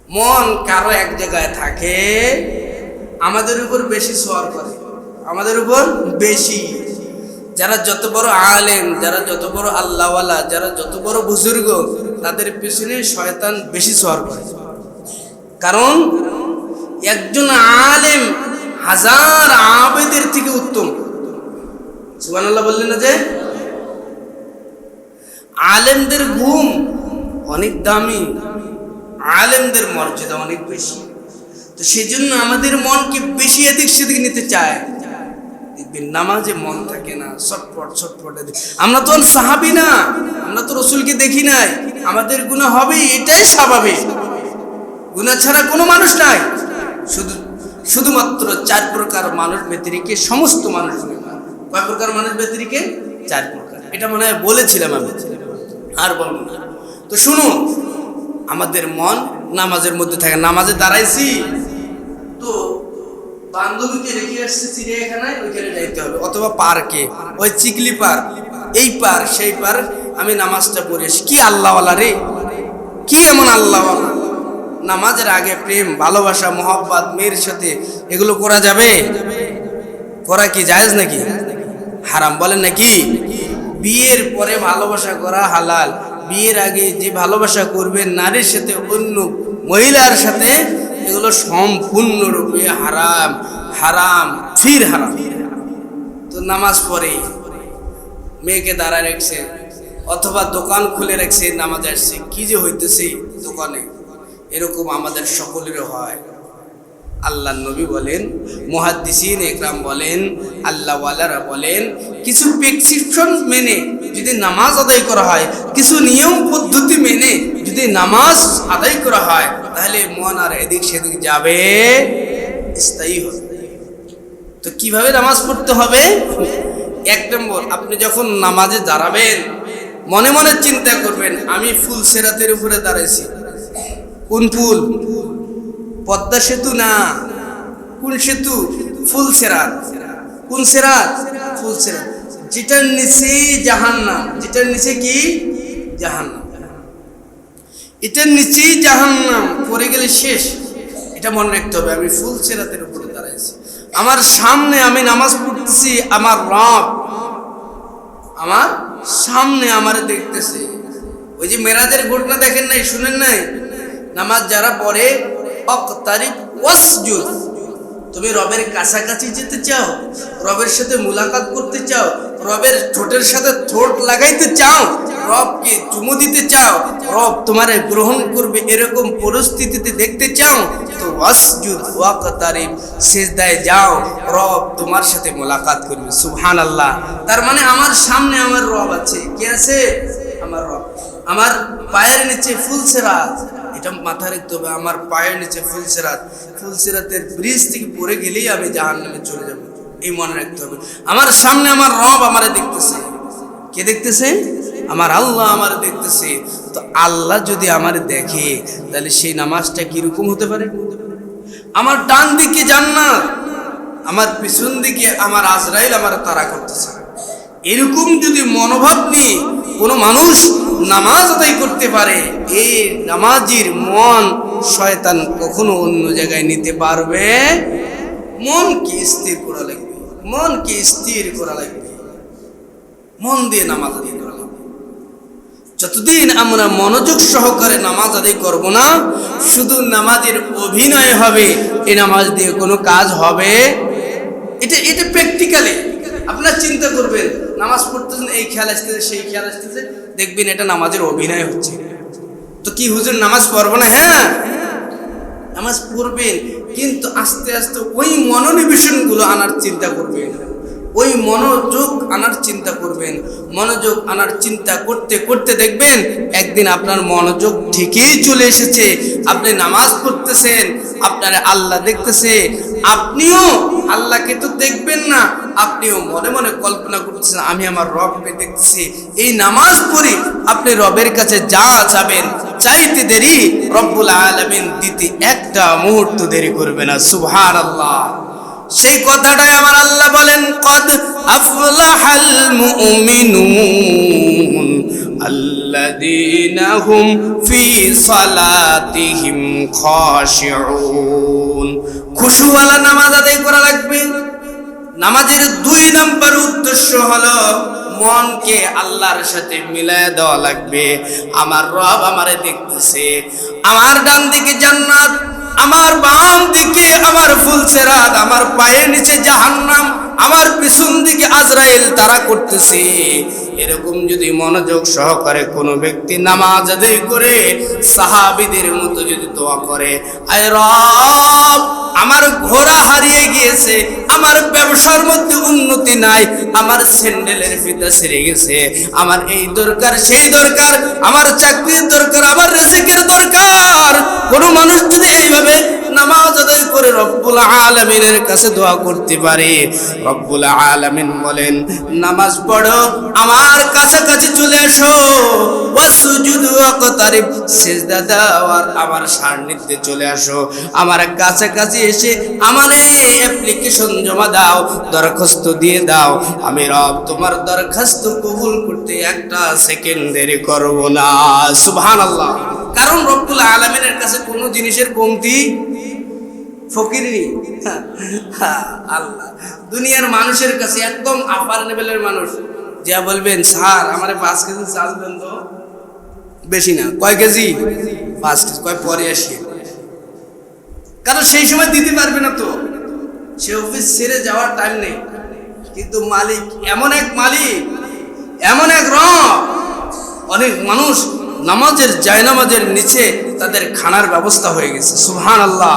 মন কারো এক জায়গায় থাকে, আমাদের উপর বেশি সওয়ার করে, আমাদের উপর বেশি। যারা যত বড় আলেম, যারা যত বড় আল্লাহওয়ালা, যারা যত বড় বুজুর্গ, তাদের পিছনে শয়তান বেশি সওয়ার করে। কারণ একজন আলেম হাজার আবেদের থেকে উত্তম। সুবহানাল্লাহ বললেন না যে আলেমদের ঘুম অনেক দামি, আলেমদের মর্যাদা অনেক বেশি। তো সেজন্য আমাদের মনকে বেশি এদিক সেদিক নিতে চায়। দেখবেন নামাজে মন থাকে না, ছটফট ছটফট। আমরা তো সাহাবী না, আমরা তো রসুলকে দেখি নাই, আমাদের গুনাহ হবে, এটাই স্বাভাবিক। গুনাহ ছাড়া কোনো মানুষ নাই, শুধুমাত্র 4 প্রকার মানুষ ব্যতিরেকে সমস্ত মানুষ গুনাহগার। কয় প্রকার মানুষ ব্যতিরেকে? 4 প্রকার। এটা মনে হয় বলেছিলাম আমি, আর বলবো না। তো শুনুন, আমাদের মন নামাজের মধ্যে থাকে। নামাজে দাঁড়াইছি তো বান্ধবীকে রেখে আসছে চিড়িয়াখানায়, ওইখানে যাইতে হবে, অথবা পার্কে, ওই চিকলি পার্ক, এই পার্ক সেই পার্ক, আমি নামাজটা পড়ে আসি। কি আল্লাহওয়ালা রে, কি এমন আল্লাহওয়ালা! নামাজের আগে প্রেম, ভালোবাসা, মোহাব্বত, মেয়ের সাথে এগুলো করা যাবে? করা কি জায়েজ নাকি হারাম? বলেন নাকি? বিয়ের পরে ভালোবাসা করা হালাল, বিয়ের আগে যে ভালোবাসা করবেন নারীর সাথে, অন্য মহিলার সাথে, এগুলো সম্পূর্ণরূপে হারাম, হারাম ফির হারাম। তো নামাজ পড়ে মেয়েকে দাঁড়ায় রাখছে, অথবা দোকান খুলে রাখছে, নামাজ আসছে, কি যে হইতেছে দোকানে, এরকম আমাদের সকলেরও হয়। আল্লাহ নবী বলেন, মুহাদ্দিসিন ইকরাম বলেন, আল্লাহওয়ালারা বলেন, কিছু প্রেসক্রিপশন মেনে যদি নামাজ আদায় করা হয়, কিছু নিয়ম পদ্ধতি মেনে যদি নামাজ আদায় করা হয়, তাহলে মন আর এদিক সেদিক যাবে, স্থায়ী হবে। তো কিভাবে নামাজ পড়তে হবে? 1 নম্বর, আপনি যখন নামাজে দাঁড়াবেন, মনে মনে চিন্তা করবেন, আমি ফুল সেরাতের উপরে দাঁড়াইছি। কোন ফুল? পদ্মা সেতু না, কোন সেতু? ফুল সেরাত। কোন সেরাত? ফুল সেরাত, যেটার নিচে জাহান্নাম। যেটার নিচে কি? জাহান্নাম। এটার নিচেই জাহান্নাম, পড়ে গেলে শেষ। এটা মনে রাখতে হবে, আমি ফুল সেরাতের উপরে দাঁড়াইছি, আমার সামনে আমি নামাজ পড়তেছি, আমার রব আমার সামনে আমারে দেখতেছে। ওই যে মেরাজের ঘটনা দেখেন নাই, শুনেন নাই? নামাজ যারা পড়ে, অকতারিব ওয়াসজুদ, তুমি রবের কাছাকাছি যেতে চাও, রবের সাথে মুলাকাত করতে চাও, রবের ঠোঁটের সাথে ঠোঁট লাগাইতে চাও, রবকে চুমু দিতে চাও, রব তোমারে গ্রহণ করবে এরকম পরিস্থিতিতে দেখতে চাও, তো ওয়াসজুদ ওয়াকতারিব, সিজদায় যাও, রব তোমার সাথে মুলাকাত করবে। সুবহানাল্লাহ। তার মানে আমার সামনে আমার রব আছে। কে আছে? আমার রব। আমার পায়ের নিচে ফুল সেরাত, এটা মাথা রাখতে হবে, আমার পায়ের নিচে ফুল সেরাত। ফুল সেরাতের ব্রিজ থেকে পড়ে গেলেই আমি জাহান্নামে চলে যাব, এই মনে রাখতে হবে। আমার সামনে আমার রব আমারে দেখতেছে। কে দেখতেছে? আমার আল্লাহ আমারে দেখতেছে। তো আল্লাহ যদি আমারে দেখে, তাহলে সেই নামাজটা কিরকম হতে পারে? আমার ডান দিকে জান্নাত, আমার পিছন দিকে আমার আজরাইল আমার তাড়া করতেছে। এরকম যদি মনোভাব নিয়ে কোনো মানুষ নামাজ আদায় করতে পারে, এই নামাজির মন শয়তান কখনো অন্য জায়গায় নিতে পারবে। মনকে স্থির করা লাগবে, মনকে স্থির করা লাগবে, মন দিয়ে নামাজ আদায় করা লাগবে। যতদিন আমরা মনোযোগ সহকারে নামাজ আদায় করব না, শুধু নামাজের অভিনয় হবে, এই নামাজ দিয়ে কোনো কাজ হবে? এটা প্র্যাকটিক্যালি আপনারা চিন্তা করবেন, নামাজ পড়তেছেন, এই খেয়াল আসতেছে, সেই খেয়াল আসতেছে, দেখবেন এটা নামাজের অভিনয় হচ্ছে। তো কি হুজুর নামাজ পড়বো না? হ্যাঁ, নামাজ পড়বেন, কিন্তু আস্তে আস্তে ওই মনোনিবেশনগুলো আনার চিন্তা করবেন, ওই মনোযোগ আনার চিন্তা করবেন। মনোযোগ আনার চিন্তা করতে করতে দেখবেন একদিন আপনার মনোযোগ ঠিকই চলে এসেছে, আপনি নামাজ পড়তেছেন, আপনার আল্লাহ দেখতেছে। আপনিও আল্লাহকে তো দেখবেন না, আপনিও মনে মনে কল্পনা করতেছেন, আমি আমার রবকে দেখতেছি। এই নামাজ পড়ে আপনি রবের কাছে যা চাবেন, চাইতে দেরি রব্বুল আলামিন দিতে একটা মুহূর্ত দেরি করবে না। সুবহানাল্লাহ। সেই কথাটাই আমার আল্লাহ বলেন, কদ আফলাহাল মুমিনুন আল্লাযীনা হুম ফি সালাতিহিম খাশিউন। খুশুওয়ালা নামাজ আদায় করা লাগবে। নামাজের 2 নম্বর উদ্দেশ্য হলো মনকে আল্লাহর সাথে মিলায় দেওয়া লাগবে। আমার রব আমারে দেখতেছে, আমার ডান দিকে জান্নাত, আমার বাম দিকে আমার ফুলসেরাত, আমার পায়ের নিচে জাহান্নাম, আমার পিছন দিকে আজরাইল তারা করতেছে। এরকম যদি মনোযোগ সহকারে কোনো ব্যক্তি নামাজ আদায় করে সাহাবীদের মতো যদি দোয়া করে, আয় রব আমার ঘোড়া হারিয়ে গিয়েছে, আমার ব্যবসার মধ্যে উন্নতি নাই, আমার স্যান্ডেলের ফিতা ছিঁড়ে গেছে, আমার এই দরকার সেই দরকার, আমার চাকরির দরকার, আমার রিজিকের দরকার। কোন মানুষ যদি এইভাবে নামাজ আদায় করে রব্বুল আলামিনের কাছে দোয়া করতে পারে, রব্বুল আলামিন বলেন নামাজ পড়ো, আমার কাছাকাছি চলে আসো, ওয়াসজুদু ওয়াকতারিব, সিজদা দাও আর আমার সান্নিধ্যে চলে আসো, আমার কাছাকাছি এসে আমারে অ্যাপ্লিকেশন জমা দাও, দরখাস্ত দিয়ে দাও, আমি রব তোমার দরখাস্ত কবুল করতে একটা সেকেন্ড দেরি করব না। সুবহানাল্লাহ। কারণ রব্বুল আলামিনের কাছে কোনো জিনিসের কমতি ফকির নেই। আল্লাহ দুনিয়ার মানুষের কাছে একদম আপার লেভেলের মানুষ যা বলবেন স্যার আমারে 5 কেজি চাল দেন তো, বেশি না, কয় কেজি? 5 কেজি। কয় পরে আসি, কারণ সেই সময় দিতে পারবে না, তো সে অফিস ছেড়ে যাওয়ার টাইম নেই। কিন্তু মালিক এমন এক মালিক, এমন এক রব, অনেক মানুষ নামাজের জায়নামাজের নিচে তাদের খানার ব্যবস্থা হয়ে গেছে। সুবহানাল্লাহ।